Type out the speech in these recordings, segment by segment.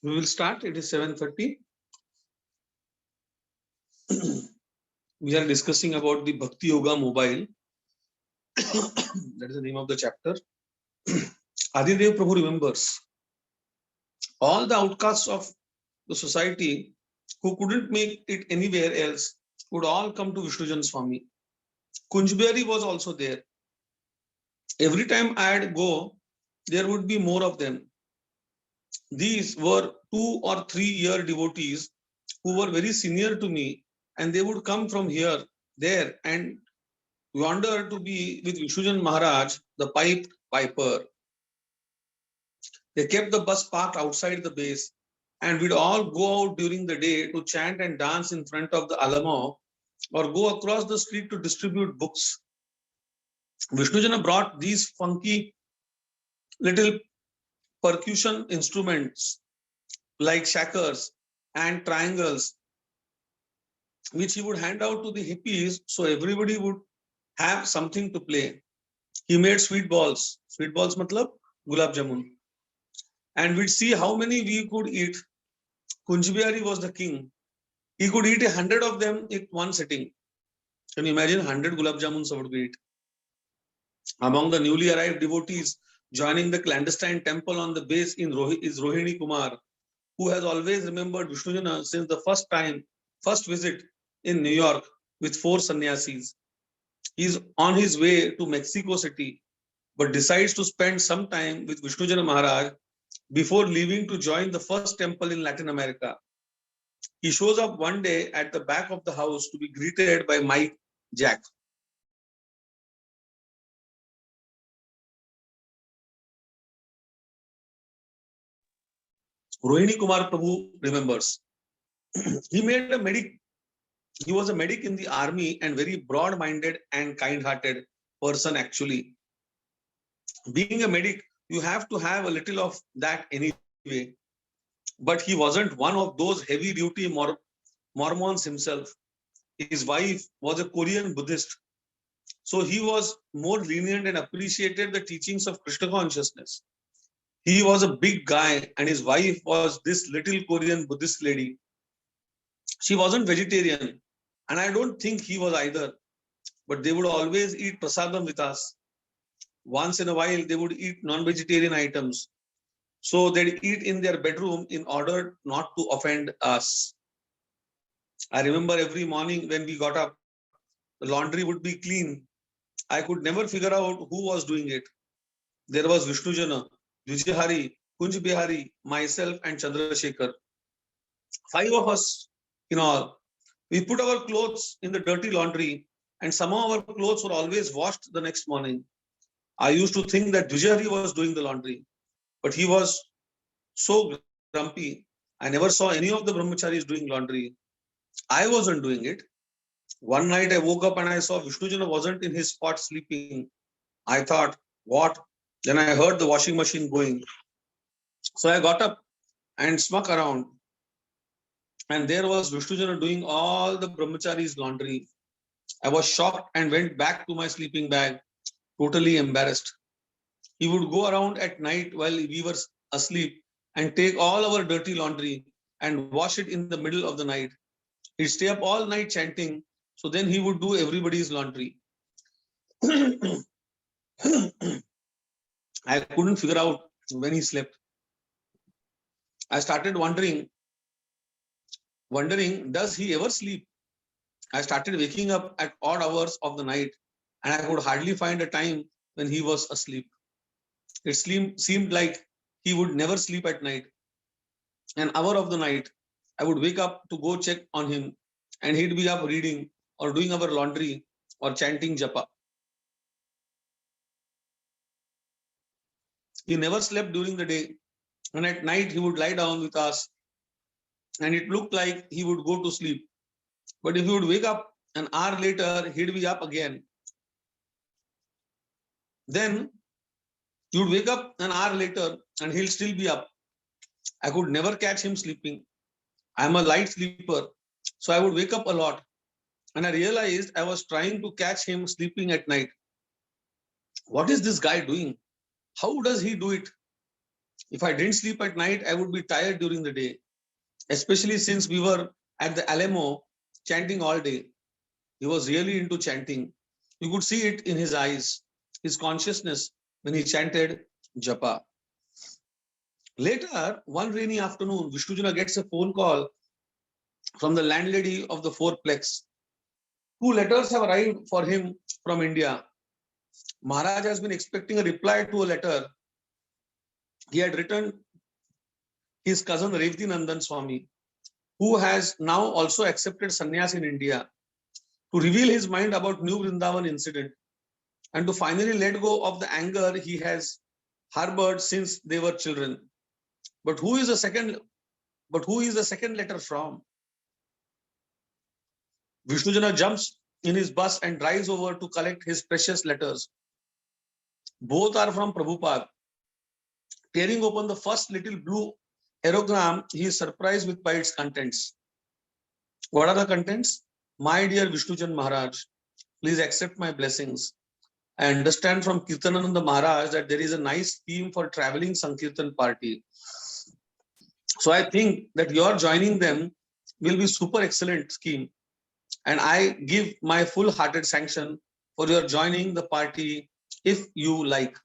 We will start. It is 7:30. We are discussing about the Bhakti Yoga mobile. That is the name of the chapter. Adidev Prabhu remembers all the outcasts of the society who couldn't make it anywhere else would all come to Vishnujan Swami. Kunjbehari was also there. Every time I'd go, there would be more of them. These were 2 or 3 year devotees who were very senior to me, and they would come from here, there, and wander to be with Vishnujan Maharaj, the pipe piper. They kept the bus parked outside the base, and we'd all go out during the day to chant and dance in front of the Alamo or go across the street to distribute books. Vishnujana brought these funky little percussion instruments like shakers and triangles, which he would hand out to the hippies so everybody would have something to play. He made sweet balls. Sweet balls matlab gulab jamun. And we'd see how many we could eat. Kunjbehari was the king. He could eat 100 of them in one sitting. Can you imagine 100 gulab jamuns would be eat? Among the newly arrived devotees joining the clandestine temple on the base is Rohini Kumar, who has always remembered Vishnujana since the first visit in New York with 4 sannyasis. He is on his way to Mexico City, but decides to spend some time with Vishnujana Maharaj before leaving to join the first temple in Latin America. He shows up one day at the back of the house to be greeted by Mike Jack. Rohini Kumar Prabhu remembers. He made a medic. He was a medic in the army and very broad-minded and kind-hearted person actually. Being a medic, you have to have a little of that anyway. But he wasn't one of those heavy-duty Mormons himself. His wife was a Korean Buddhist. So he was more lenient and appreciated the teachings of Krishna consciousness. He was a big guy and his wife was this little Korean Buddhist lady. She wasn't vegetarian and I don't think he was either. But they would always eat prasadam with us. Once in a while, they would eat non-vegetarian items. So they'd eat in their bedroom in order not to offend us. I remember every morning when we got up, the laundry would be clean. I could never figure out who was doing it. There was Vishnujana, Vijayhari, Kunjbehari, myself, and Chandrasekhar. 5 of us in all. We put our clothes in the dirty laundry, and some of our clothes were always washed the next morning. I used to think that Vijayhari was doing the laundry, but he was so grumpy. I never saw any of the brahmacharis doing laundry. I wasn't doing it. One night I woke up and I saw Vishnujana wasn't in his spot sleeping. I thought, what? Then I heard the washing machine going. So I got up and snuck around. And there was Vishnujana doing all the brahmacharis' laundry. I was shocked and went back to my sleeping bag, totally embarrassed. He would go around at night while we were asleep and take all our dirty laundry and wash it in the middle of the night. He'd stay up all night chanting, so then he would do everybody's laundry. I couldn't figure out when he slept. I started wondering, does he ever sleep? I started waking up at odd hours of the night and I could hardly find a time when he was asleep. It seemed like he would never sleep at night. An hour of the night, I would wake up to go check on him and he'd be up reading or doing our laundry or chanting japa. He never slept during the day and at night he would lie down with us and it looked like he would go to sleep. But if he would wake up an hour later, he'd be up again. Then he would wake up an hour later and he'll still be up. I could never catch him sleeping. I'm a light sleeper, so I would wake up a lot. And I realized I was trying to catch him sleeping at night. What is this guy doing? How does he do it? If I didn't sleep at night, I would be tired during the day, especially since we were at the Alamo chanting all day. He was really into chanting. You could see it in his eyes, his consciousness when he chanted Japa. Later, one rainy afternoon, Vishnujana gets a phone call from the landlady of the fourplex. Two letters have arrived for him from India. Maharaj has been expecting a reply to a letter he had written his cousin Revati Nandan Swami, who has now also accepted sannyas in India, to reveal his mind about New Vrindavan incident and to finally let go of the anger he has harbored since they were children. But who is the second? But who is the second letter from? Vishnujana jumps in his bus and drives over to collect his precious letters. Both are from Prabhupada. Tearing open the first little blue aerogram, he is surprised with by its contents. What are the contents? My dear Vishnujan Maharaj, please accept my blessings. I understand from Kirtanananda Maharaj that there is a nice scheme for traveling Sankirtan party. So I think that your joining them will be super excellent scheme. And I give my full-hearted sanction for your joining the party if you like.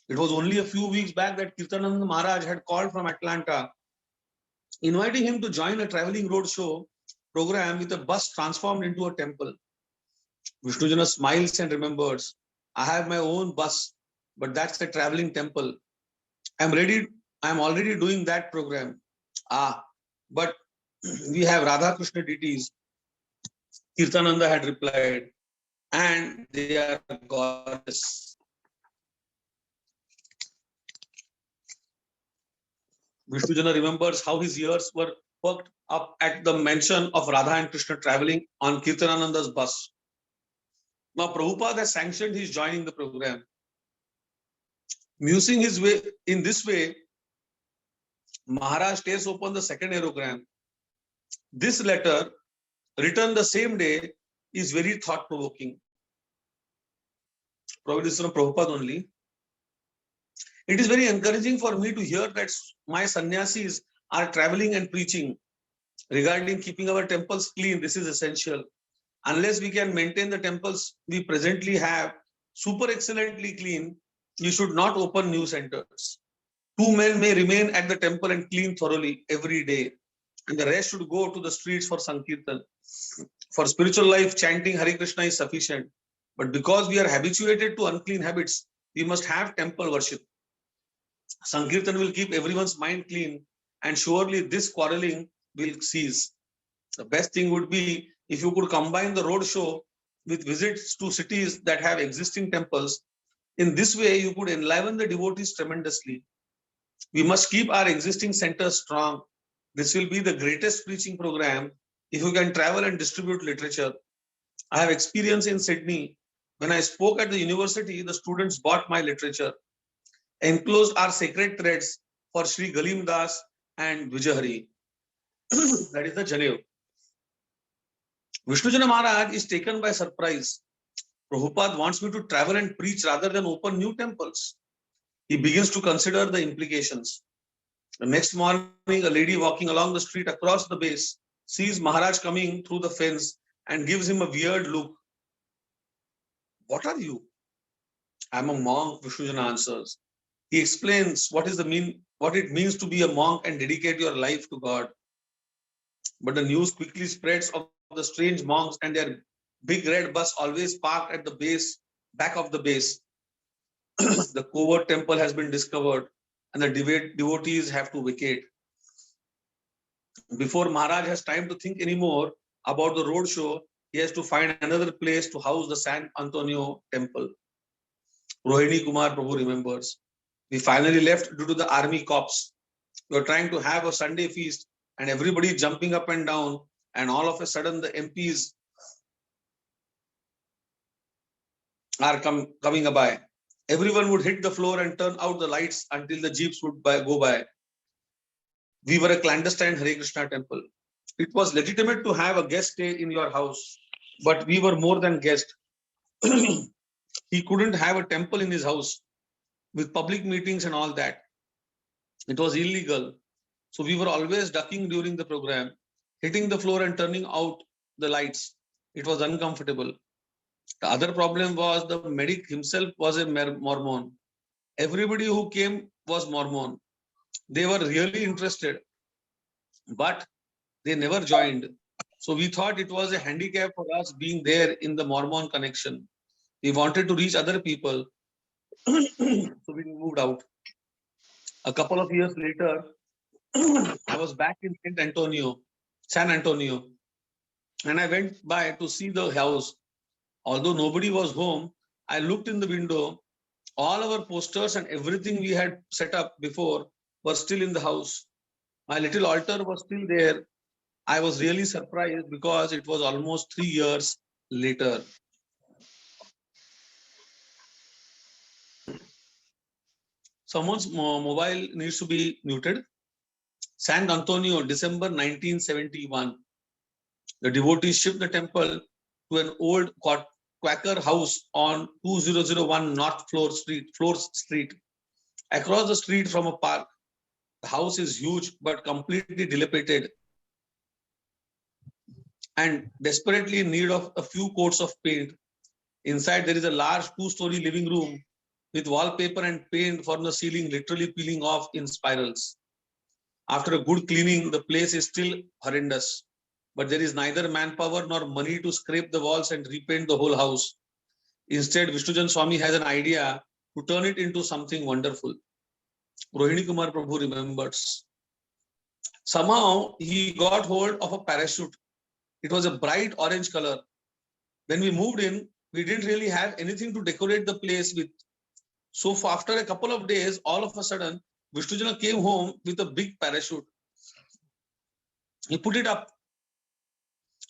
It was only a few weeks back that Kirtanananda Maharaj had called from Atlanta, inviting him to join a traveling road show program with a bus transformed into a temple. Vishnujana smiles and remembers, I have my own bus, but that's a traveling temple. I'm already doing that program. But we have Radha Krishna deities, Kirtananda had replied, and they are goddess. Vishnujana remembers how his ears were perked up at the mention of Radha and Krishna traveling on Kirtanananda's bus. Now Prabhupada has sanctioned his joining the program. Musing his way in this way, Maharaj tears open the second aerogram. This letter, written the same day, is very thought-provoking. Probably this is from Prabhupada only. It is very encouraging for me to hear that my sannyasis are traveling and preaching. Regarding keeping our temples clean, this is essential. Unless we can maintain the temples we presently have super excellently clean, you should not open new centers. Two men may remain at the temple and clean thoroughly every day, and the rest should go to the streets for Sankirtan. For spiritual life, chanting Hare Krishna is sufficient. But because we are habituated to unclean habits, we must have temple worship. Sankirtan will keep everyone's mind clean, and surely this quarreling will cease. The best thing would be if you could combine the road show with visits to cities that have existing temples. In this way, you could enliven the devotees tremendously. We must keep our existing centers strong. This will be the greatest preaching program if you can travel and distribute literature. I have experience in Sydney. When I spoke at the university, the students bought my literature. Enclosed are sacred threads for Sri Galim Das and Vijahari. That is the Janev. Vishnujana Maharaj is taken by surprise. Prabhupada wants me to travel and preach rather than open new temples. He begins to consider the implications. The next morning, a lady walking along the street across the base sees Maharaj coming through the fence and gives him a weird look. What are you? I'm a monk, Vishnujana answers. He explains what it means to be a monk and dedicate your life to God. But the news quickly spreads of the strange monks and their big red bus always parked at the back of the base. The covert temple has been discovered and the devotees have to vacate. Before Maharaj has time to think anymore about the road show, he has to find another place to house the San Antonio temple. Rohini Kumar Prabhu remembers. We finally left due to the army cops. We were trying to have a Sunday feast and everybody jumping up and down, and all of a sudden the MPs are coming by. Everyone would hit the floor and turn out the lights until the jeeps would go by. We were a clandestine Hare Krishna temple. It was legitimate to have a guest stay in your house, but we were more than guest. He couldn't have a temple in his house. with public meetings and all that. It was illegal. So we were always ducking during the program, hitting the floor and turning out the lights. It was uncomfortable. The other problem was the medic himself was a Mormon. Everybody who came was Mormon. They were really interested, but they never joined. So we thought it was a handicap for us being there in the Mormon connection. We wanted to reach other people. So we moved out. A couple of years later, I was back in San Antonio, and I went by to see the house. Although nobody was home, I looked in the window. All our posters and everything we had set up before were still in the house. My little altar was still there. I was really surprised because it was almost 3 years later. Someone's mobile needs to be muted. San Antonio, December 1971. The devotees shipped the temple to an old Quaker house on 2001 North Floor Street. Across the street from a park, the house is huge but completely dilapidated and desperately in need of a few coats of paint. Inside, there is a large 2-story living room with wallpaper and paint from the ceiling literally peeling off in spirals. After a good cleaning, the place is still horrendous, but there is neither manpower nor money to scrape the walls and repaint the whole house. Instead, Vishnujan Swami has an idea to turn it into something wonderful. Rohini Kumar Prabhu remembers. Somehow, he got hold of a parachute. It was a bright orange color. When we moved in, we didn't really have anything to decorate the place with. So after a couple of days, all of a sudden, Vishnujana came home with a big parachute. He put it up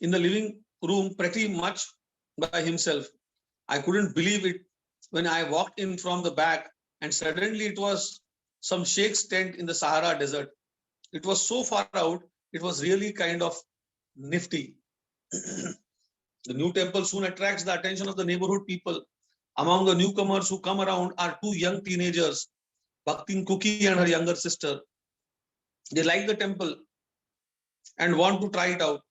in the living room pretty much by himself. I couldn't believe it when I walked in from the back, and suddenly it was some sheikh's tent in the Sahara Desert. It was so far out, it was really kind of nifty. The new temple soon attracts the attention of the neighborhood people. Among the newcomers who come around are 2 young teenagers, Bhaktin Kuki and her younger sister. They like the temple and want to try it out.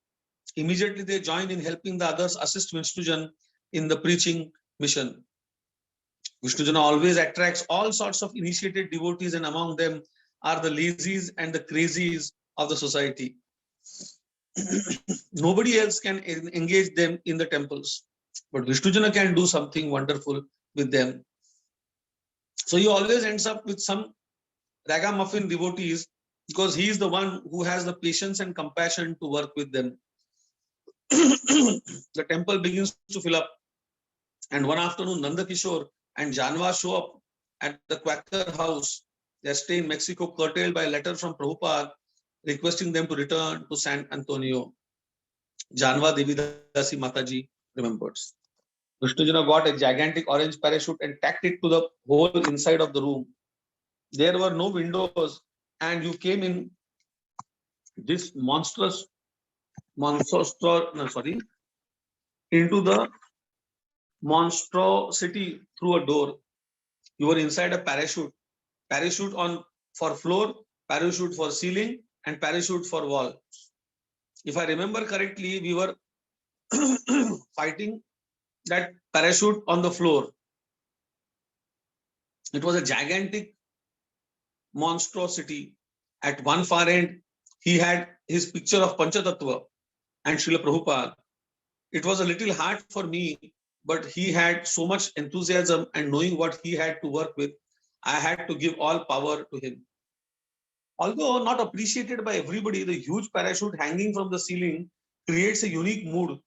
Immediately they join in helping the others assist Vishnujan in the preaching mission. Vishnujana always attracts all sorts of initiated devotees, and among them are the lazies and the crazies of the society. Nobody else can engage them in the temples, but Vishnujana can do something wonderful with them. So he always ends up with some ragamuffin devotees because he is the one who has the patience and compassion to work with them. The temple begins to fill up, and one afternoon Nanda Kishore and Janva show up at the Quaker house. They stay in Mexico, curtailed by a letter from Prabhupada requesting them to return to San Antonio. Janva Devidasi Mataji remembers. Vishnujana got a gigantic orange parachute and tacked it to the whole inside of the room. There were no windows, and you came in this into the monstrosity through a door. You were inside a parachute on for floor, parachute for ceiling, and parachute for wall. If I remember correctly, we were fighting that parachute on the floor. It was a gigantic monstrosity. At one far end, he had his picture of Panchatattva and Srila Prabhupada. It was a little hard for me, but he had so much enthusiasm, and knowing what he had to work with, I had to give all power to him. Although not appreciated by everybody, the huge parachute hanging from the ceiling creates a unique mood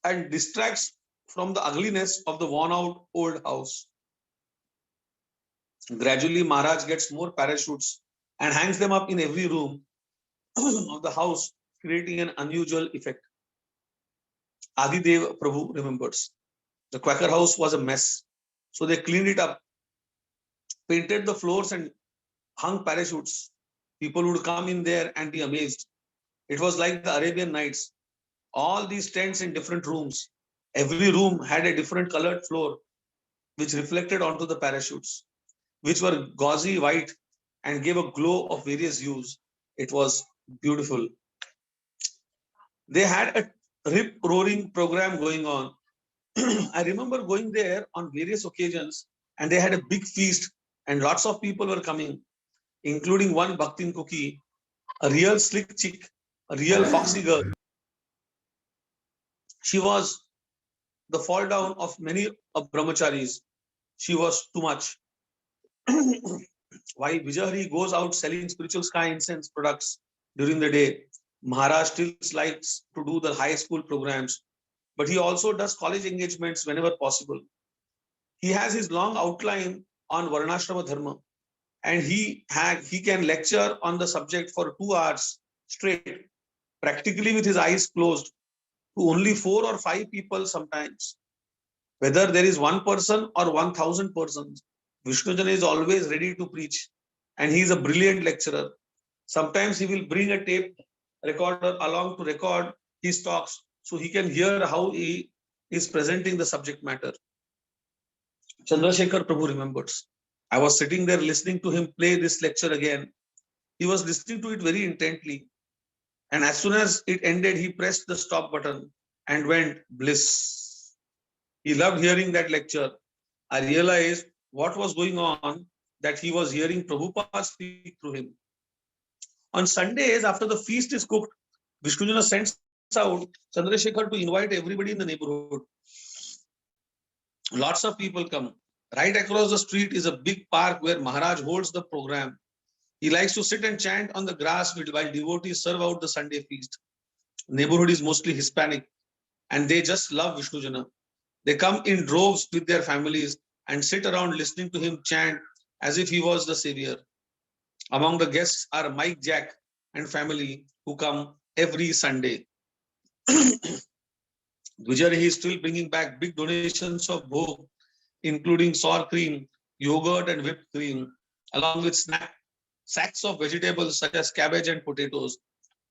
and distracts from the ugliness of the worn-out old house. Gradually, Maharaj gets more parachutes and hangs them up in every room of the house, creating an unusual effect. Adidev Prabhu remembers. The Quaker house was a mess, so they cleaned it up, painted the floors, and hung parachutes. People would come in there and be amazed. It was like the Arabian Nights. All these tents in different rooms. Every room had a different colored floor. which reflected onto the parachutes, which were gauzy white and gave a glow of various hues. It was beautiful. They had a rip roaring program going on. I remember going there on various occasions, and they had a big feast, and lots of people were coming, including one Bhaktin cookie, a real slick chick, a real foxy girl. She was the fall down of many of brahmacharis. She was too much. While Vijahari goes out selling spiritual sky incense products during the day, Maharaj still likes to do the high school programs, but he also does college engagements whenever possible. He has his long outline on Varnashrama Dharma, and he can lecture on the subject for 2 hours straight, practically with his eyes closed, to only 4 or 5 people sometimes. Whether there is one person or 1,000 persons, Vishnujana is always ready to preach, and he is a brilliant lecturer. Sometimes he will bring a tape recorder along to record his talks so he can hear how he is presenting the subject matter. Chandrasekhar Prabhu remembers. I was sitting there listening to him play this lecture again. He was listening to it very intently. And as soon as it ended, he pressed the stop button and went bliss. He loved hearing that lecture. I realized what was going on, that he was hearing Prabhupada speak through him. On Sundays, after the feast is cooked, Vishnujana sends out Chandrasekhar to invite everybody in the neighborhood. Lots of people come. Right across the street is a big park where Maharaj holds the program. He likes to sit and chant on the grass while devotees serve out the Sunday feast. Neighborhood is mostly Hispanic, and they just love Vishnujana. They come in droves with their families and sit around listening to him chant as if he was the savior. Among the guests are Mike Jack and family who come every Sunday. Vijay is still bringing back big donations of bhog, including sour cream, yogurt, and whipped cream, along with sacks of vegetables such as cabbage and potatoes.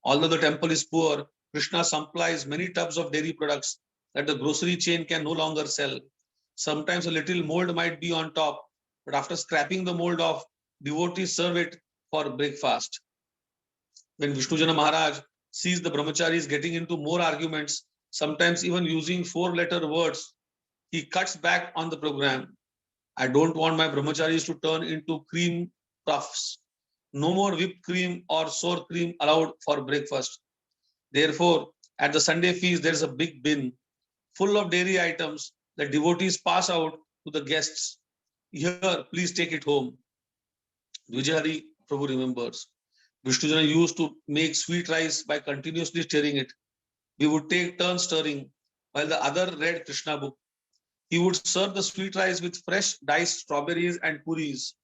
Although the temple is poor, Krishna supplies many tubs of dairy products that the grocery chain can no longer sell. Sometimes a little mold might be on top, but after scraping the mold off, devotees serve it for breakfast. When Vishnujana Maharaj sees the brahmacharis getting into more arguments, sometimes even using 4-letter words, he cuts back on the program. I don't want my brahmacharis to turn into cream puffs. No more whipped cream or sour cream allowed for breakfast. Therefore, at the Sunday feast, there is a big bin full of dairy items that devotees pass out to the guests. Here, please take it home. Vijayhari Prabhu remembers. Vishnujana used to make sweet rice by continuously stirring it. We would take turns stirring while the other read Krishna book. He would serve the sweet rice with fresh diced strawberries and puris.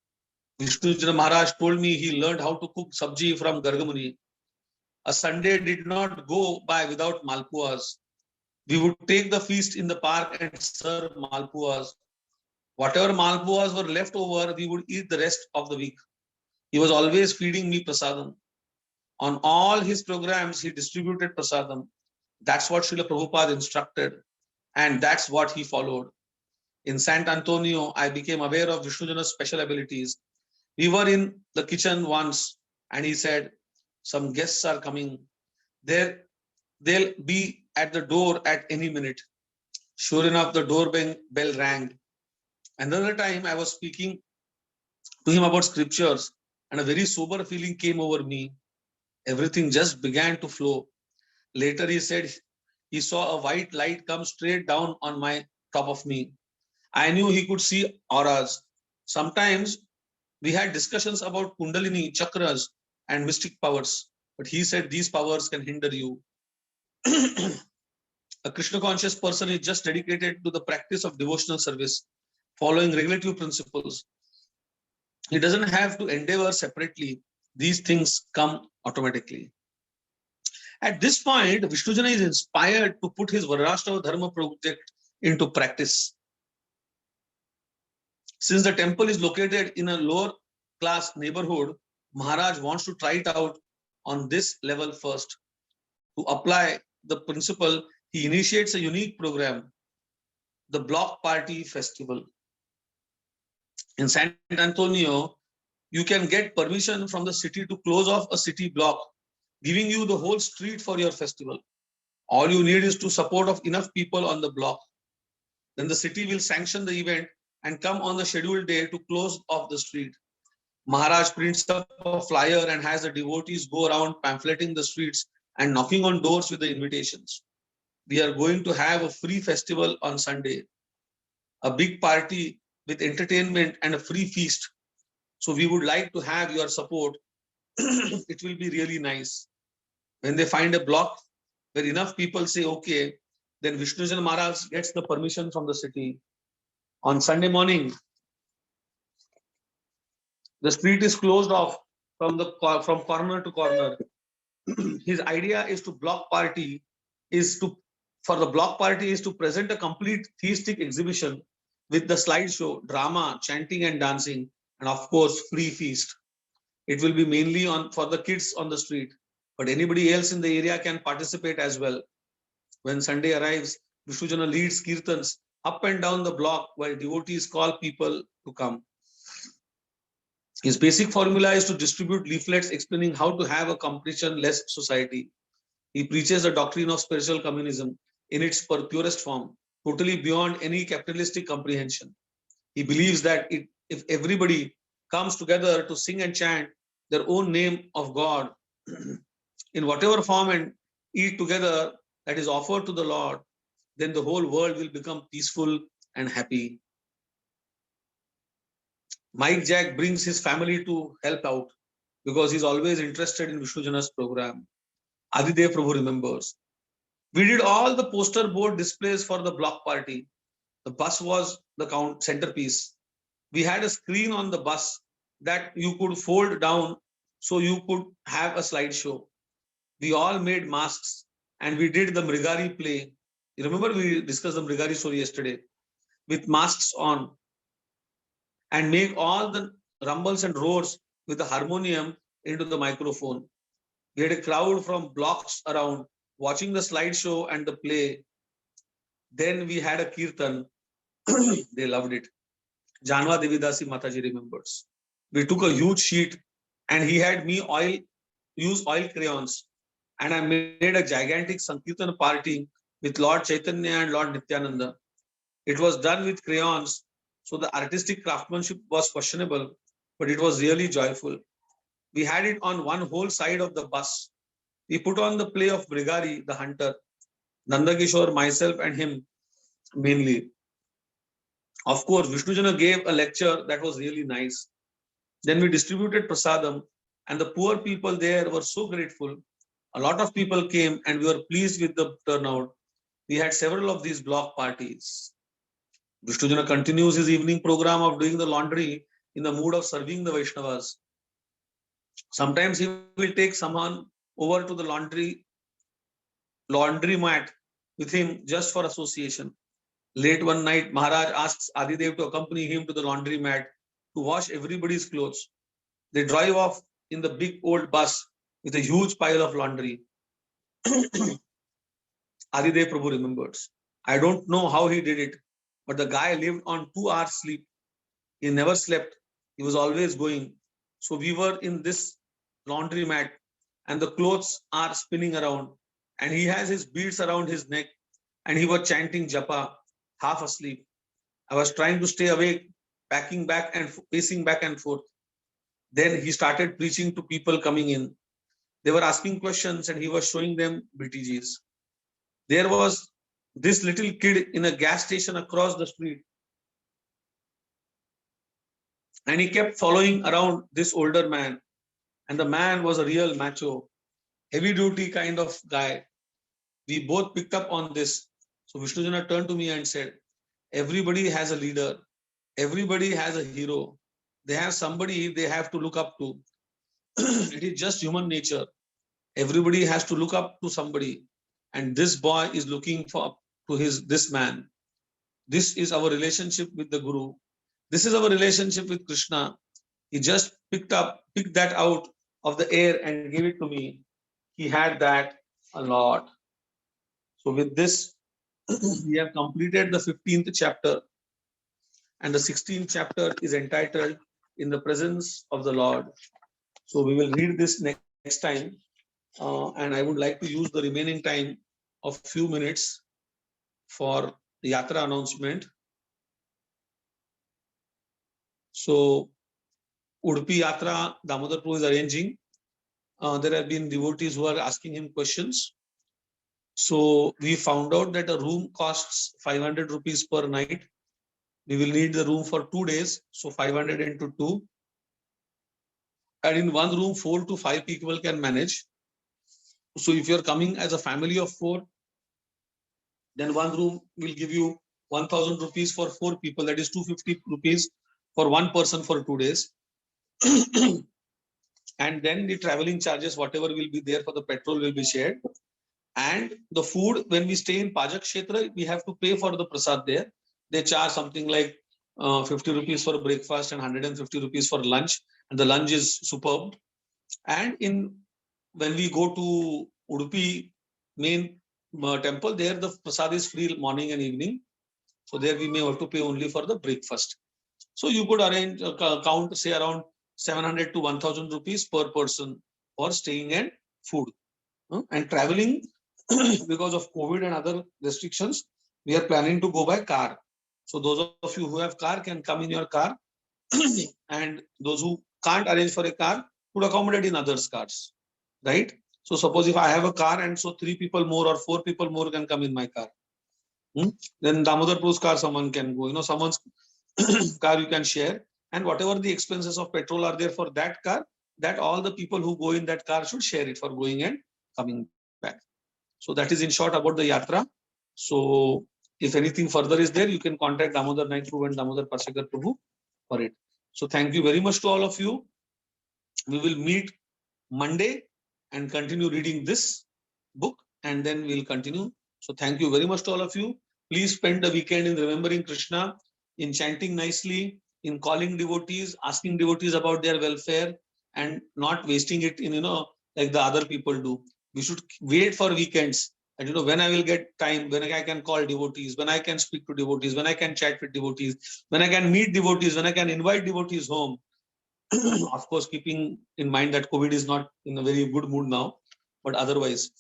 Vishnujana Maharaj told me he learned how to cook sabji from Gargamuni. A Sunday did not go by without malpuas. We would take the feast in the park and serve malpuas. Whatever malpuas were left over, we would eat the rest of the week. He was always feeding me prasadam. On all his programs, he distributed prasadam. That's what Srila Prabhupada instructed, and that's what he followed. In San Antonio, I became aware of Vishnujana's special abilities. We were in the kitchen once, and he said, some guests are coming. They'll be at the door at any minute. Sure enough, the doorbell rang. Another time, I was speaking to him about scriptures, and a very sober feeling came over me. Everything just began to flow. Later, he said he saw a white light come straight down on my top of me. I knew he could see auras. Sometimes we had discussions about Kundalini, chakras, and mystic powers, but he said these powers can hinder you. A Krishna conscious person is just dedicated to the practice of devotional service, following regulative principles. He doesn't have to endeavor separately. These things come automatically. At this point, Vishnujana is inspired to put his Varnashrama Dharma project into practice. Since the temple is located in a lower class neighborhood, Maharaj wants to try it out on this level first. To apply the principle, he initiates a unique program, the Block Party Festival. In San Antonio, you can get permission from the city to close off a city block, giving you the whole street for your festival. All you need is to support of enough people on the block. Then the city will sanction the event and come on the scheduled day to close off the street. Maharaj prints up a flyer and has the devotees go around pamphleting the streets and knocking on doors with the invitations. We are going to have a free festival on Sunday, a big party with entertainment and a free feast. So we would like to have your support. It will be really nice. When they find a block where enough people say okay, then Vishnujan Maharaj gets the permission from the city. On Sunday morning, the street is closed off from corner to corner. His idea is to block party is to for the block party is to present a complete theistic exhibition with the slideshow, drama, chanting and dancing, and of course free feast. It will be mainly on for the kids on the street, but anybody else in the area can participate as well. When Sunday arrives, Vishnu leads kirtans up and down the block while devotees call people to come. His basic formula is to distribute leaflets explaining how to have a competition-less society. He preaches the doctrine of spiritual communism in its purest form, totally beyond any capitalistic comprehension. He believes that if everybody comes together to sing and chant their own name of God in whatever form and eat together that is offered to the Lord, then the whole world will become peaceful and happy. Mike Jack brings his family to help out because he's always interested in Vishnu Jana's program. Adidev Prabhu remembers. We did all the poster board displays for the block party. The bus was the centerpiece. We had a screen on the bus that you could fold down so you could have a slideshow. We all made masks and we did the Mrigari play. You remember we discussed the Mrigari story yesterday with masks on and make all the rumbles and roars with the harmonium into the microphone. We had a crowd from blocks around watching the slideshow and the play. Then we had a kirtan. They loved it. Janva Devidasi Mataji remembers. We took a huge sheet and he had me use oil crayons and I made a gigantic Sankirtan party with Lord Chaitanya and Lord Nityananda. It was done with crayons, so the artistic craftsmanship was questionable, but it was really joyful. We had it on one whole side of the bus. We put on the play of Brigari, the hunter, Nandakishore, myself, and him mainly. Of course, Vishnujana gave a lecture that was really nice. Then we distributed prasadam, and the poor people there were so grateful. A lot of people came, and we were pleased with the turnout. We had several of these block parties. Vishnujana continues his evening program of doing the laundry in the mood of serving the Vaishnavas. Sometimes he will take someone over to the laundry mat with him just for association. Late one night, Maharaj asks Adidev to accompany him to the laundry mat to wash everybody's clothes. They drive off in the big old bus with a huge pile of laundry. Adidev Prabhu remembers. I don't know how he did it, but the guy lived on 2 hours sleep. He never slept. He was always going. So we were in this laundry mat and the clothes are spinning around and he has his beads around his neck and he was chanting japa, half asleep. I was trying to stay awake, packing back and pacing back and forth. Then he started preaching to people coming in. They were asking questions and he was showing them BTGs. There was this little kid in a gas station across the street. And he kept following around this older man. And the man was a real macho, heavy duty kind of guy. We both picked up on this. So Vishnujana turned to me and said, everybody has a leader. Everybody has a hero. They have somebody they have to look up to. It is just human nature. Everybody has to look up to somebody. And this boy is looking for to this man. This is our relationship with the Guru. This is our relationship with Krishna. He just picked that out of the air and gave it to me. He had that a lot. So with this, we have completed the 15th chapter. and the 16th chapter is entitled In the Presence of the Lord. So we will read this next time, and I would like to use the remaining time of few minutes for the Yatra announcement. So Udupi Yatra, Damodar Prabhu is arranging. There have been devotees who are asking him questions. So we found out that a room costs 500 rupees per night. We will need the room for 2 days. So 500 into 2. And in one room, 4 to 5 people can manage. So if you're coming as a family of 4, then one room will give you 1000 rupees for 4 people. That is 250 rupees for one person for 2 days. And then the traveling charges, whatever will be there for the petrol, will be shared. And the food, when we stay in Pajak Kshetra, we have to pay for the prasad there. They charge something like 50 rupees for breakfast and 150 rupees for lunch. And the lunch is superb. And when we go to Udupi main temple, there the prasad is free morning and evening. So there we may have to pay only for the breakfast. So you could arrange, count, say around 700 to 1000 rupees per person for staying and food. And traveling, because of COVID and other restrictions, we are planning to go by car. So those of you who have car can come in your car, and those who can't arrange for a car could accommodate in others' cars, right? So suppose if I have a car and so 3 people more or 4 people more can come in my car. Then Damodar Prabhu's car someone can go, someone's car you can share, and whatever the expenses of petrol are there for that car, that all the people who go in that car should share it for going and coming back. So that is in short about the Yatra. So if anything further is there, you can contact Damodar Naik Prabhu and Damodar Parshekar Prabhu for it. So thank you very much to all of you. We will meet Monday and continue reading this book, and then we'll continue. So thank you very much to all of you. Please spend the weekend in remembering Krishna, in chanting nicely, in calling devotees, asking devotees about their welfare, and not wasting it in, like the other people do. We should wait for weekends. And when I will get time, when I can call devotees, when I can speak to devotees, when I can chat with devotees, when I can meet devotees, when I can invite devotees home. Of course, keeping in mind that COVID is not in a very good mood now, but otherwise.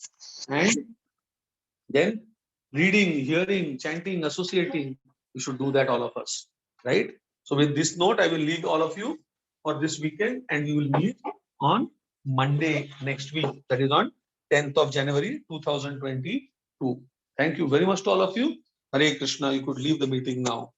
And then reading, hearing, chanting, associating, we should do that, all of us, right? So with this note, I will leave all of you for this weekend, and we will meet on Monday next week. That is on 10th of January, 2022. Thank you very much to all of you. Hare Krishna. You could leave the meeting now.